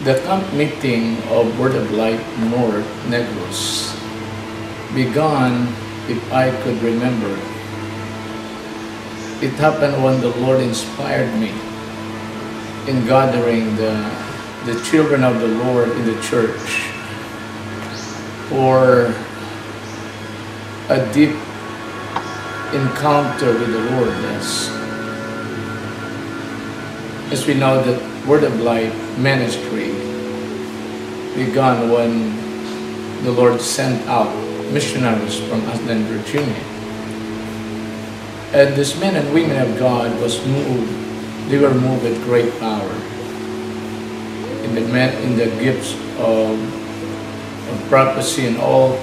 The camp meeting of Word of Life North Negros began, if I could remember, it happened when the Lord inspired me in gathering the children of the Lord in the church for a deep encounter with the Lord. Yes. As we know that Word of Life Ministry began when the Lord sent out missionaries from Escalante, Virginia. And these men and women of God they were moved with great power in the gifts of prophecy and all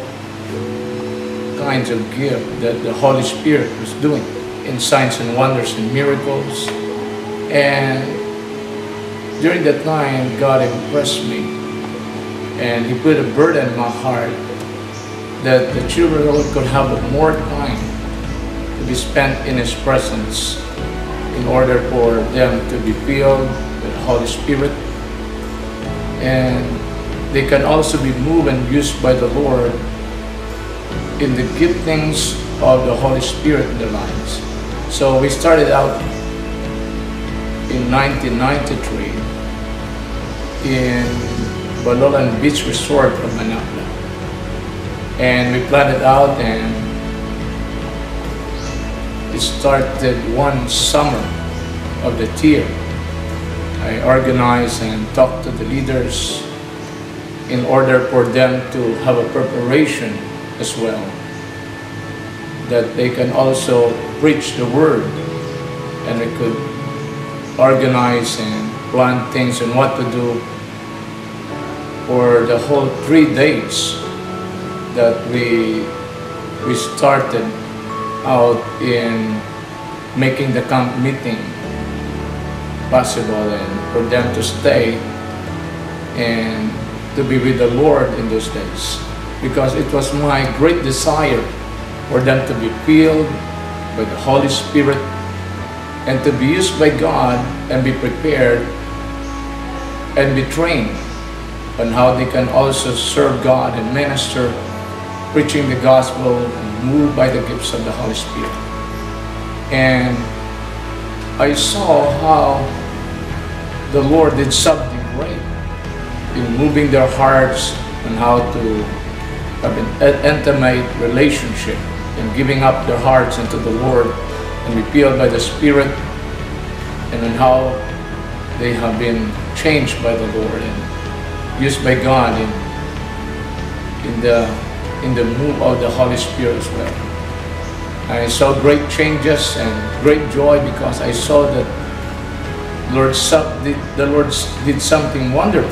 kinds of gifts that the Holy Spirit was doing in signs and wonders and miracles. And during that time, God impressed me, and He put a burden in my heart that the children of the Lord could have more time to be spent in His presence in order for them to be filled with the Holy Spirit, and they can also be moved and used by the Lord in the giftings of the Holy Spirit in their lives. So we started out in 1993 in Bacolod Beach Resort of Manila, and we planned it out, and it started one summer of the year. I organized and talked to the leaders in order for them to have a preparation as well, that they can also preach the Word, and we could organize and plan things and what to do for the whole 3 days that we started out in making the camp meeting possible, and for them to stay and to be with the Lord in those days, because it was my great desire for them to be filled by the Holy Spirit and to be used by God and be prepared and be trained on how they can also serve God and minister, preaching the gospel and moved by the gifts of the Holy Spirit. And I saw how the Lord did something great in moving their hearts on how to have an intimate relationship and giving up their hearts into the Lord and be filled by the Spirit, and on how they have been changed by the Lord and used by God in the move of the Holy Spirit as well. I saw great changes and great joy, because I saw that the Lord did something wonderful,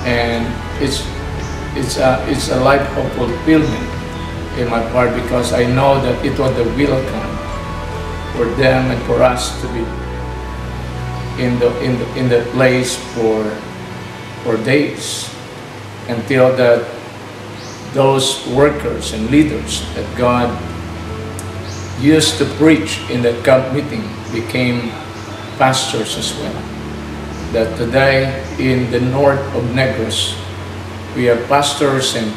and it's a life of fulfillment in my part, because I know that it was the will of God for them and for us to be in the place for days, until that those workers and leaders that God used to preach in that camp meeting became pastors as well. That today in the north of Negros, we have pastors, and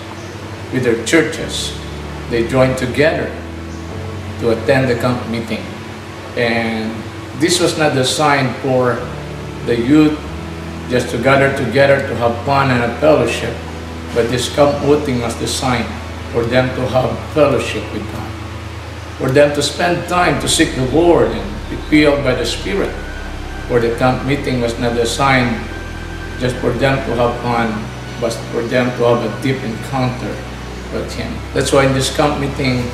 with their churches, they join together to attend the camp meeting. And this was not designed for the youth just to gather together to have fun and a fellowship, but this camp meeting was designed for them to have fellowship with God, for them to spend time to seek the Lord and be filled by the Spirit. For the camp meeting was not designed just for them to have fun, but for them to have a deep encounter with Him. That's why in this camp meeting,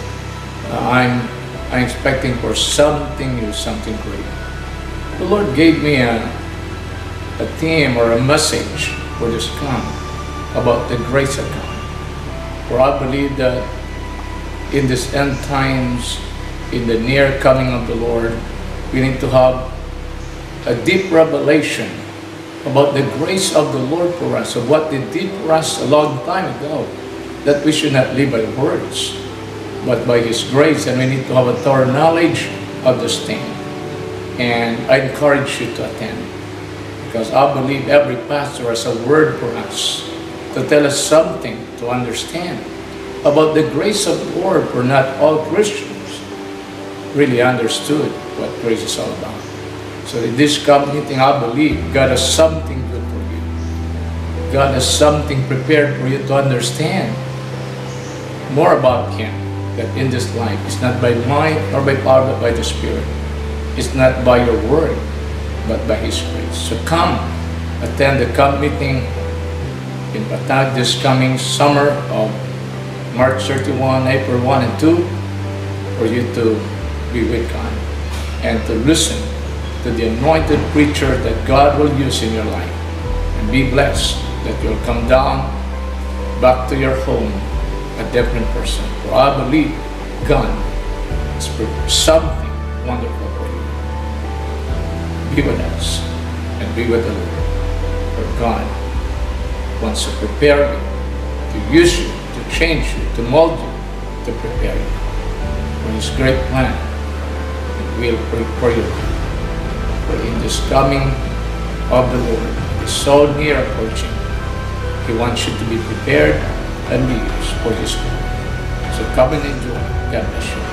I'm expecting for something new, something great. The Lord gave me a theme or a message for this camp about the grace of God. For I believe that in this end times, in the near coming of the Lord, we need to have a deep revelation about the grace of the Lord for us, of what He did for us a long time ago, that we should not live by words, but by His grace, and we need to have a thorough knowledge of this thing. And I encourage you to attend. Because I believe every pastor has a word for us to tell us something to understand about the grace of the Lord, for not all Christians really understood what grace is all about. So in this company thing, I believe God has something good for you. God has something prepared for you to understand more about Him, that in this life, it's not by might nor by power, but by the Spirit. It's not by your word, but by His grace. So come, attend the camp meeting in Patag this coming summer of March 31, April 1 and 2, for you to be with God and to listen to the anointed preacher that God will use in your life. And be blessed that you'll come down back to your home a different person. For I believe God has prepared something wonderful for you. Be with us and be with the Lord. For God wants to prepare you, to use you, to change you, to mold you, to prepare you for His great plan and will for your life. For in this coming of the Lord is so near approaching, He wants you to be prepared and be used for His glory. So come and enjoy. God bless you.